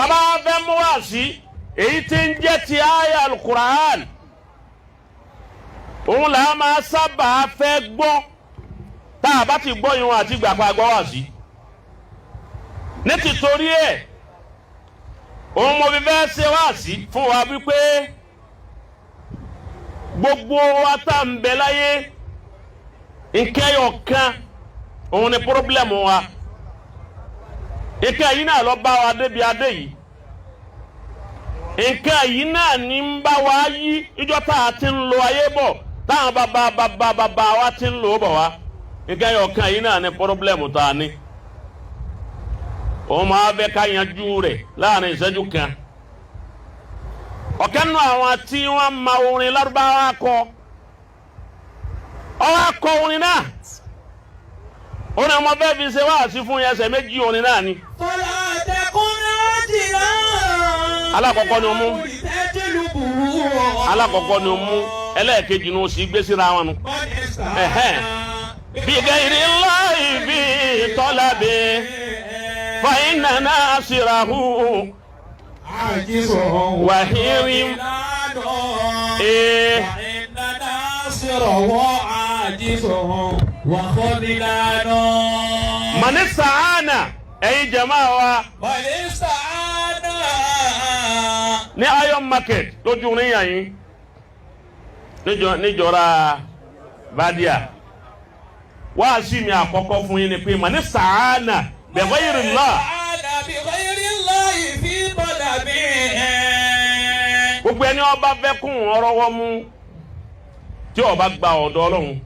tábà fẹ́ mú wá sí èyí tí ń jẹ́ ti àyà al-Qur'an òun là máa sábà fẹ́ gbọ́ tá a bá ti gbọ́ yun àti gbàgbà gbọ́ wá sí ní tìtorí ẹ̀ òun mo fi fẹ́ ṣe wá sí fún wa wípé gbogbo wa tá ń bẹ láyé nkẹyọ kan òun ni pírọ́blẹ̀mù wa nkẹ yìí náà lọ bá wa débi adé yìí nkẹ yìí náà ní ń bá wa yí ìjọ tá a ti ń lo ayé bọ̀ táwọn bàbá wa ti ń lò bọ̀ wá nkẹyọ kan yìí náà ni pírọ́blẹ̀mù tá a ní òun máa bẹ ká yanjú rẹ̀ láàrin ìṣẹ́jú kan ọ̀kan nù àwọn tí wọ́n ma orin Lárúbáwá kọ ọwọ́ akọ orin náà orin ọmọ bẹ́ẹ̀ fi ṣe wáàsí fún ẹsẹ̀ méjì orin náà ni. fọlá àtẹkùnrin jìnnà. alákọ̀ọ́kọ́ ni ó mú alákọ̀ọ́kọ́ ni ó mú ẹlẹ́ẹ̀kejì ni ó sì gbé síra wọn nu. bí gẹ́rì láì bí tọ́lá bẹ́ fàyínà náà sírahu wàhírí manisaana ẹ̀yin jama wa ní Iron Market lójú níyà yín níjọra Badia wá sí mi àkọ́kọ́ fún yín ni pé manisaana bighayrillah gbogbo ẹni ọba fẹ́ kún ọ̀rọ̀ wọn mú tí ọba gba ọ̀dọ̀ Ọlọ́run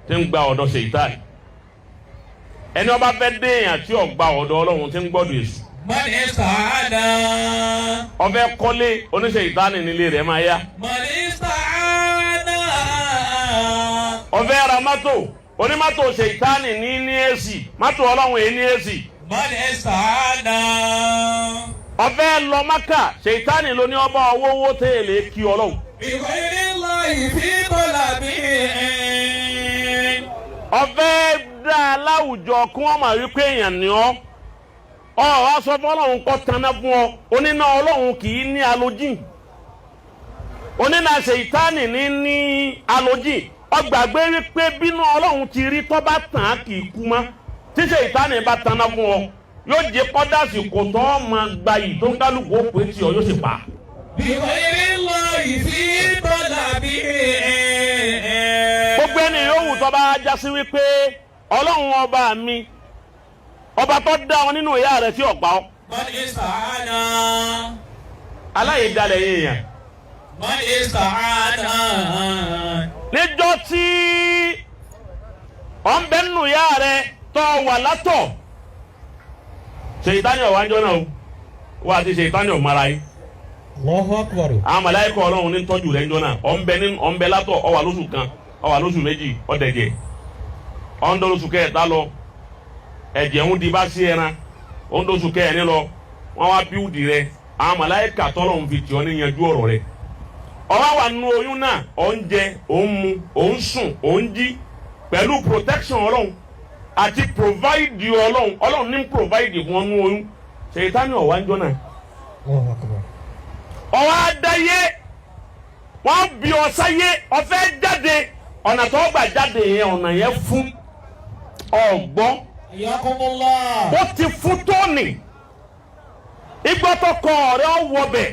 tí ń gba ọ̀dọ̀ Ṣèitánì ẹni ọba fẹ́ déèyàn tí ó gba ọ̀dọ̀ Ọlọ́run tí ń gbọ́dọ̀ èṣù. mọ̀lẹ́ sàádà. ọbẹ̀ kọ́lé oníṣẹ̀ìtánì nílé rẹ̀ máa yá. mọ̀lẹ́ sàádà. ọbẹ̀ ra mọ́tò onímọ́tò Ṣèitánì ní èsì mọ́tò Ọlọ́run èyí ní èsì. mọ̀lẹ́ sàádà. ọbẹ̀ lọ Mákà Ṣèitánì ló ní ọba owó tẹ̀lé kí Ọlọ́run. ìwérí lọ ìfíbọ̀là bí. ọbẹ̀ dá láwùjọ kí wọ́n máa rí pé èèyàn ni ọ́ wá sọ fún Ọlọ́run kọ́ tanná fún ọ oníná Ọlọ́run kì í ní alójìn oníná Ṣèitánì ní alójìn ọgbàgbé wípé bínú Ọlọ́run ti rí tọ́ bá tàn án kì í kú mọ́ tí Ṣèitánì bá tanná fún ọ yóò jẹ kọ́dásì kò tọ́ máa gba yìí tó ń kálukú ó pè tí ọ yóò sì pa. ìwérí lọ ìfíbọ̀là bí. gbogbo ẹni yòówù tó bá jásí wípé Ọlọ́run ọba mi ọba tó dá ọ nínú ìyá rẹ tí ọgbà ọ. mọ̀lẹ́ sàádà. aláìdálẹ̀ yìnyín. mọ̀lẹ́ sàádà. níjọ́ tí ọ ń bẹ nínú ìyá rẹ tó wà látọ̀ Ṣèitánì ọ̀wájọ́ náà wà á ti Ṣèitánì ọ̀mara yìí. Allahu Akbar. àwọn màláíkà Ọlọ́run ní tọ́jú rẹ̀ ńjọ́ náà ọ ń bẹ látọ̀ ọ wà lóṣù kan ọ wà lóṣù méjì ọ dẹ̀jẹ̀ ọ ń dọ́ lóṣù kẹta lọ ẹ̀jẹ̀ ń di bá sí ẹran ó ń dóṣù kẹrin lọ wọn wá bíúdì rẹ àwọn màláíkà tọ́lọ́run fi tì ọ́ ní yanjú ọ̀rọ̀ rẹ ọwọ́ wà nínú oyún náà ọ̀ ń jẹ ọ̀ ń mu ọ̀ ń sùn ọ̀ ń jí pẹ̀lú protection Ọlọ́run àti provide Ọlọ́run ní provide fún ọ nínú oyún Ṣèitánì ọ̀wá ń jọ náà ọwọ́ adáyé wọ́n bí ọ sáyé ọ̀fẹ́ jáde ọ̀nà tó gbà jáde yẹn ọ̀nà yẹn fún ọ̀gbọ́n. Yakumullah. ó ti fún tóní igbó tó kọ ọ̀rẹ́ ọ̀wọ́bẹ̀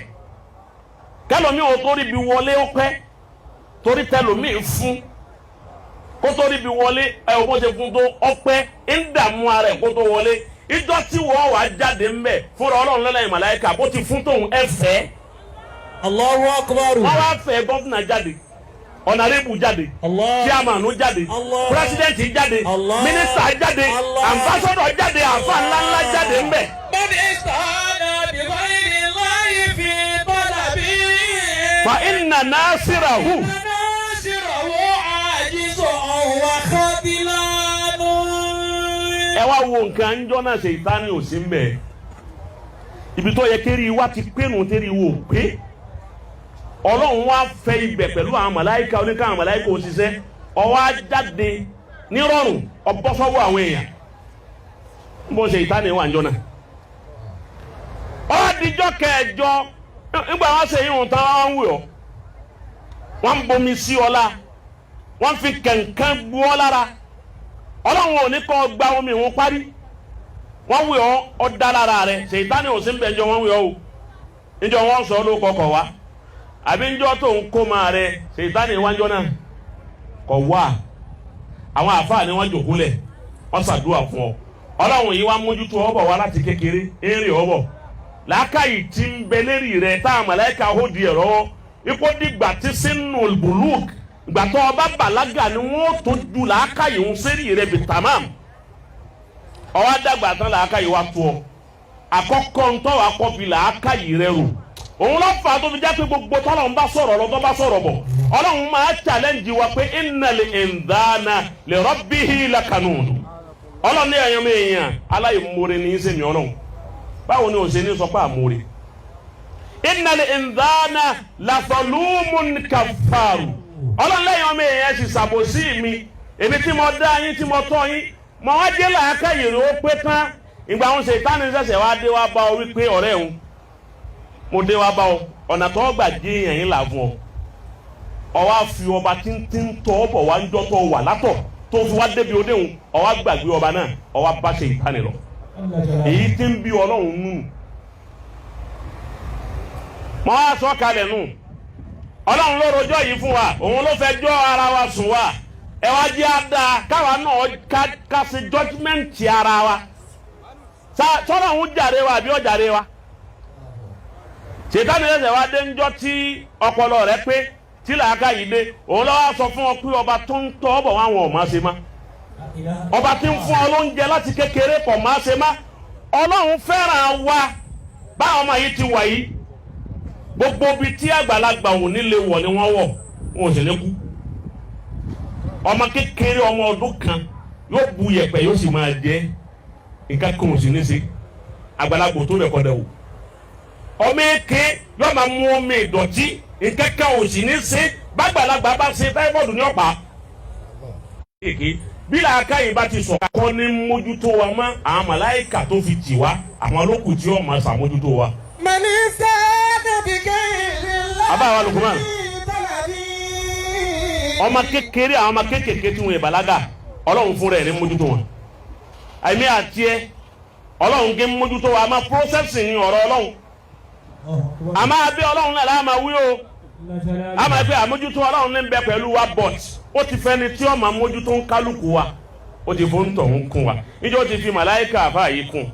kẹlòmí ò torí bí wọlé ọpẹ́ torí tẹlòmí fún kó torí bí wọlé ẹ ò bó ṣe fún tó ọpẹ́ ń dààmú ara ẹ̀ kó tó wọlé ìjọ tí wọ́n wà jáde ńbẹ fúnra Ọlọ́run lẹ́lẹ́yìn màláíkà bó ti fún tóun ẹ fẹ́. Allahu Akbar. wọ́n wá fẹ́ gọ́fúnà jáde ọ̀nàrẹ́bù jáde chairmanu jáde pírẹsidẹ́ntì jáde mínísítà jáde ambassadọ̀ jáde àfa ńláńlá jáde ńbẹ. fa inna nasirahu. ẹ wá wo nǹkan ńjọ́ náà Ṣèitánì ò sí ńbẹ ibi tó yẹ kéri wá ti pé nù téri wò pé. Ọlọ́run wá fẹ́ ibẹ̀ pẹ̀lú àwọn màláíkà oníkà àwọn màláíkà òṣìṣẹ́ ọwọ́ ajáde nírọ̀rùn ọbọ̀sọ́wọ́ àwọn èèyàn ń bọ́ Ṣèitánì wà njọ́ náà ọwọ́ dijọ́ kẹjọ nígbà wọn ṣe yín tán wọn wí ọ wọn bomi sí ọ la wọn fi kẹ̀kẹ́ bu ọ lára ọlọ́run ò ní kọ́ gba omi wọn parí wọn wí ọ da lára rẹ ṣèyítánì ò sí ń bẹ̀ njọ wọn wí ọ o njọ wọn sọ ló kọkọ wa àbí njọ tó ń kó máa rẹ ṣèyítánì wájọ náà kọ wá àwọn àfáà ni wọn jòkó lẹ̀ wọn ṣàdúrà fún ọ ọlọ́run yìí wá mójútó ọbọ̀ wá láti kékeré eré ọbọ̀ làákàyè tí ń bẹ lérí rẹ tá a màláíkà ó di ẹ̀rọ ipò dìgbà tí sínú bùlùk ìgbà tó ọba bàlágà ni wọ́n tó ju làákàyè ń sérí rẹ bí tamam ọwọ́ dàgbà tán làákàyè wá tó ọ àkọ́kọ́ ntọ́ wa kọ́ fi làákàyè rẹ rò òun lọ́ fà tó fi jẹ́ pé gbogbo tọ́lọ̀ ń bá sọ̀rọ̀ lọ́tọ́ bá sọ̀rọ̀ bọ̀ ọlọ́run máa challenge wa pé innal insana li rabbihi lakanun ọlọ́run ní ẹ̀yọ́ mi èèyàn aláìmoore ní í sèmi ọlọ́run báwo ni o ṣe ní sọ pé àmoore innal insana lazalumun kaffaru ọlọ́run lẹ́yìn ọmọ èèyàn ti ṣàbòsí mi èmi tí mo dá yín tí mo tọ́ yín mo wá dé làákàyè rẹ̀ ó pé tán ìgbà àwọn Ṣẹ̀tánì ṣẹ̀ṣẹ̀ wá dé wá bá ọ wípé ọ̀rẹ́ òun mo dé wá bá ọ ọ̀nà tó gbà dé èèyàn yín là fún ọ wá fi ọba tíntín tọ́ ọ bọ̀ wá ń jọ́ tó wà látọ̀ tó fi wá débi òdehùn ó wá gbàgbé ọba náà ó wá bá Ṣẹ̀tánì lọ èyí tí ń bí ọlọ́run nù mọ́ wá sọ kalẹ̀ nù ọlọ́run ló rojọ́ yìí fún wa òun ló fẹ́ jọ́ ara wa sùn wa ẹ wá jẹ́ àdá káwa náà ká ṣe judgement ara wa sọ́nà òun jàre wa àbí ọ̀jàre wa Ṣẹ̀tánì ẹsẹ̀ wa dé ńjọ́ tí ọpọlọ rẹ pé tí làákà yìí dé òun lọ́wọ́ sọ fún ọ pé ọba tó ń tọ́ ọ̀bọ̀ wọn ò máa ṣe má ọba tí ń fún ọ lóúnjẹ láti kékeré pọ̀ máa ṣe má ọlọ́run fẹ́ràn wa báwọn ọmọ yìí ti wà yìí gbogbo bíi tí àgbàlagbà ò ní lè wọ̀ ni wọ́n wọ̀ wọn ò sì lè kú ọmọ kékeré ọmọ ọdún kan yóò bu yẹ̀pẹ̀ yóò sì máa jẹ nǹkan kan ò sì ní ṣe àgbàlagbà tó bẹ̀ kọ́dẹ̀ wò ọmọ èké yóò máa mú omi ìdọ̀tí nǹkan kan ò sì ní ṣe bàgbàlagbà bá ṣe táífọ̀dù ní ọ̀pá bí làákàyè bá ti sọ̀rọ̀ kọ́ ní mójútó wa mọ́ àwọn màláìkà tó fi tì wá àwọn olókùn tí ó máa ṣàmójútó wa. Mànísà dàbíkẹ́ abáwa Lukman ọmọ kékeré àwọn ọmọ kékeré tí wọn yẹ bàlágà ọlọ́run fún rẹ̀ ní mójútó wọn àìmí àti ẹ ọlọ́run gé mójútó wa àmọ́ processing ọ̀rọ̀ ọlọ́run àmọ́ abẹ́ ọlọ́run náà láàmà wí o àmọ́ ẹgbẹ́ àmójútó ọlọ́run ní bẹ pẹ̀lú wa but ó ti fẹ́ni tí ó máa mójútó ń kálukú wa ó ti fún tọ̀hún kún wa níjọ́ ti fi màláìkà àfáà yìí kún.